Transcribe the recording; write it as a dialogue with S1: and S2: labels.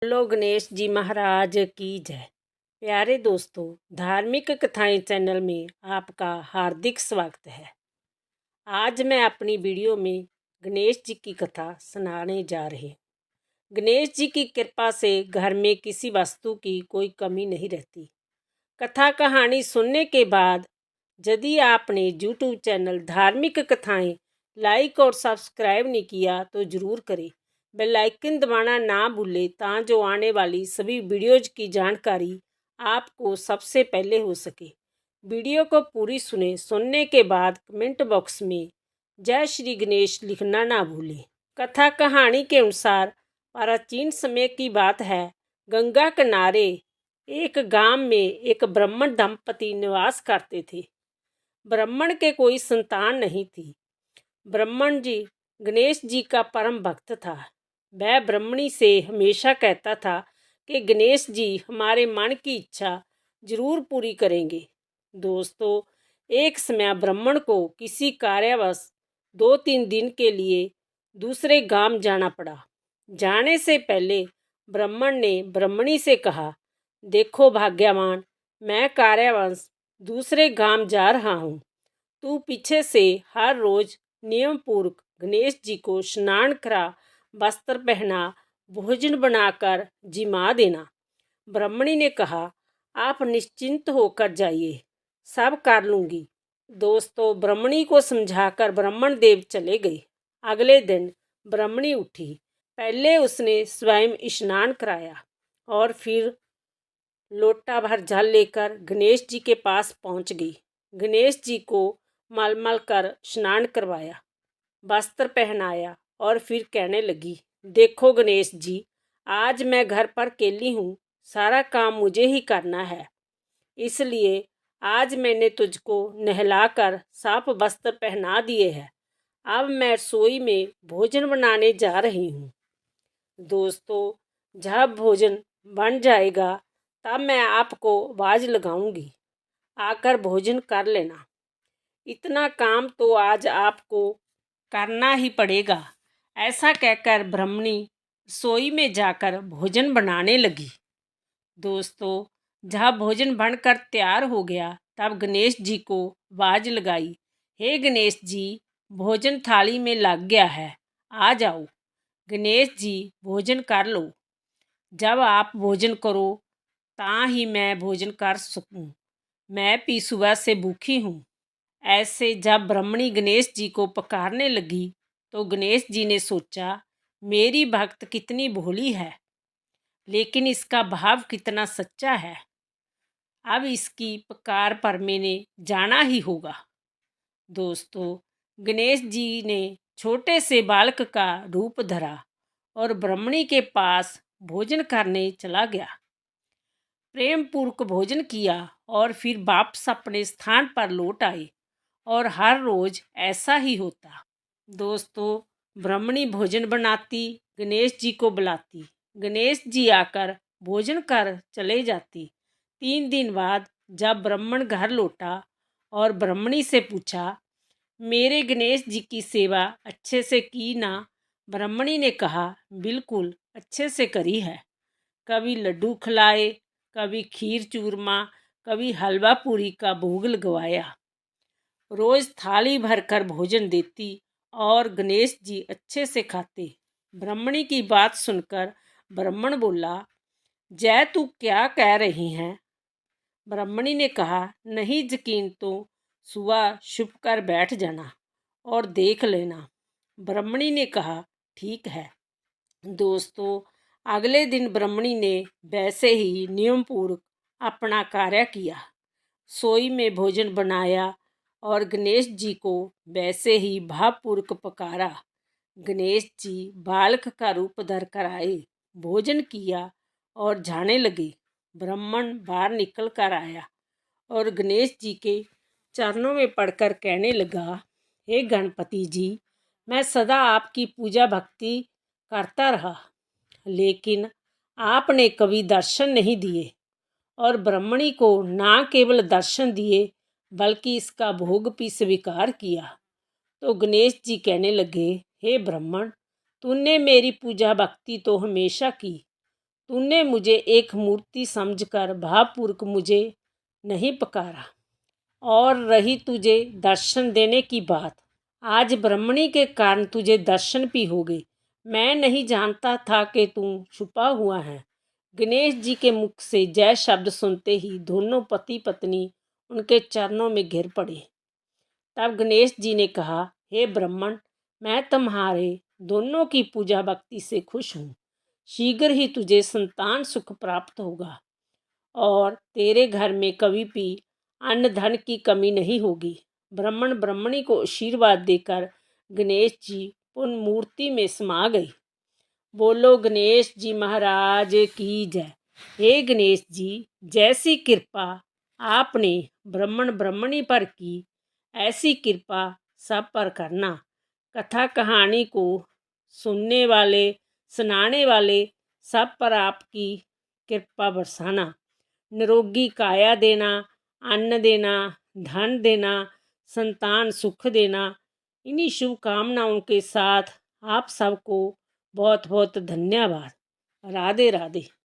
S1: बोलो गणेश जी महाराज की जय। प्यारे दोस्तों, धार्मिक कथाएं चैनल में आपका हार्दिक स्वागत है। आज मैं अपनी वीडियो में गणेश जी की कथा सुनाने जा रही हूँ। गणेश जी की कृपा से घर में किसी वस्तु की कोई कमी नहीं रहती। कथा कहानी सुनने के बाद यदि आपने यूट्यूब चैनल धार्मिक कथाएं लाइक और सब्सक्राइब नहीं किया तो ज़रूर करें। बेल आइकन दबाना ना भूलें ताकि आने वाली सभी वीडियोज की जानकारी आपको सबसे पहले हो सके। वीडियो को पूरी सुनने के बाद कमेंट बॉक्स में जय श्री गणेश लिखना ना भूलें। कथा कहानी के अनुसार प्राचीन समय की बात है। गंगा किनारे एक गांव में एक ब्राह्मण दंपति निवास करते थे। ब्राह्मण के कोई संतान नहीं थी। ब्राह्मण जी गणेश जी का परम भक्त था। वह ब्राह्मणी से हमेशा कहता था कि गणेश जी हमारे मन की इच्छा जरूर पूरी करेंगे। दोस्तों, एक समय ब्राह्मण को किसी कार्यवश 2-3 दिन के लिए दूसरे गांव जाना पड़ा। जाने से पहले ब्राह्मण ने ब्राह्मणी से कहा, देखो भाग्यवान, मैं कार्यवश दूसरे गांव जा रहा हूँ। तू पीछे से हर रोज नियम पूर्वक गणेश जी को स्नान करा, वस्त्र पहना, भोजन बनाकर जिमा देना। ब्राह्मणी ने कहा, आप निश्चिंत होकर जाइए, सब कर लूंगी। दोस्तों, ब्राह्मणी को समझाकर ब्राह्मण देव चले गए। अगले दिन ब्राह्मणी उठी। पहले उसने स्वयं स्नान कराया और फिर लोटा भर जल लेकर गणेश जी के पास पहुंच गई। गणेश जी को मल कर स्नान करवाया, वस्त्र पहनाया और फिर कहने लगी, देखो गणेश जी, आज मैं घर पर अकेली हूँ, सारा काम मुझे ही करना है। इसलिए आज मैंने तुझको नहलाकर साफ वस्त्र पहना दिए हैं। अब मैं रसोई में भोजन बनाने जा रही हूँ। दोस्तों, जब भोजन बन जाएगा तब मैं आपको आवाज़ लगाऊंगी, आकर भोजन कर लेना। इतना काम तो आज आपको करना ही पड़ेगा। ऐसा कहकर ब्राह्मणी रसोई में जाकर भोजन बनाने लगी। दोस्तों, जब भोजन बनकर तैयार हो गया तब गणेश जी को आवाज़ लगाई, हे गणेश जी, भोजन थाली में लग गया है, आ जाओ। गणेश जी, भोजन कर लो। जब आप भोजन करो ता ही मैं भोजन कर सकूं। मैं भी सुबह से भूखी हूँ। ऐसे जब ब्राह्मणी गणेश जी को पुकारने लगी तो गणेश जी ने सोचा, मेरी भक्त कितनी भोली है, लेकिन इसका भाव कितना सच्चा है। अब इसकी पुकार पर मैंने जाना ही होगा। दोस्तों, गणेश जी ने छोटे से बालक का रूप धरा और ब्राह्मणी के पास भोजन करने चला गया। प्रेम पूर्वक भोजन किया और फिर वापस अपने स्थान पर लौट आए और हर रोज ऐसा ही होता। दोस्तों, ब्राह्मणी भोजन बनाती, गणेश जी को बुलाती, गणेश जी आकर भोजन कर चले जाती। 3 दिन बाद जब ब्राह्मण घर लौटा और ब्राह्मणी से पूछा, मेरे गणेश जी की सेवा अच्छे से की ना? ब्राह्मणी ने कहा, बिल्कुल अच्छे से करी है। कभी लड्डू खिलाए, कभी खीर चूरमा, कभी हलवा पूरी का भोग लगवाया। रोज थाली भरकर भोजन देती और गणेश जी अच्छे से खाते। ब्राह्मणी की बात सुनकर ब्राह्मण बोला, जय, तू क्या कह रही हैं? ब्राह्मणी ने कहा, नहीं यकीन तो सुबह छुप कर बैठ जाना और देख लेना। ब्राह्मणी ने कहा, ठीक है। दोस्तों, अगले दिन ब्राह्मणी ने वैसे ही नियम पूर्वक अपना कार्य किया। सोई में भोजन बनाया और गणेश जी को वैसे ही भावपूर्वक पुकारा। गणेश जी बालक का रूप धर कर आए, भोजन किया और जाने लगे। ब्राह्मण बाहर निकल कर आया और गणेश जी के चरणों में पड़कर कहने लगा, हे गणपति जी, मैं सदा आपकी पूजा भक्ति करता रहा, लेकिन आपने कभी दर्शन नहीं दिए और ब्राह्मणी को ना केवल दर्शन दिए बल्कि इसका भोग भी स्वीकार किया। तो गणेश जी कहने लगे, हे ब्राह्मण, तूने मेरी पूजा भक्ति तो हमेशा की, तूने मुझे एक मूर्ति समझकर भावपूर्वक मुझे नहीं पुकारा। और रही तुझे दर्शन देने की बात, आज ब्रह्मणी के कारण तुझे दर्शन भी हो गए। मैं नहीं जानता था कि तू छुपा हुआ है। गणेश जी के मुख से जय शब्द सुनते ही दोनों पति पत्नी उनके चरणों में गिर पड़े। तब गणेश जी ने कहा, हे ब्राह्मण, मैं तुम्हारे दोनों की पूजा भक्ति से खुश हूँ। शीघ्र ही तुझे संतान सुख प्राप्त होगा और तेरे घर में कभी भी अन्न धन की कमी नहीं होगी। ब्राह्मण ब्राह्मणी को आशीर्वाद देकर गणेश जी पुनः मूर्ति में समा गए। बोलो गणेश जी महाराज की जय। हे गणेश जी, जैसी कृपा आपने ब्राह्मण ब्राह्मणी पर की, ऐसी कृपा सब पर करना। कथा कहानी को सुनने वाले, सुनाने वाले सब पर आपकी कृपा बरसाना। निरोगी काया देना, अन्न देना, धन देना, संतान सुख देना। इन्हीं शुभकामनाओं के साथ आप सबको बहुत बहुत धन्यवाद। राधे राधे।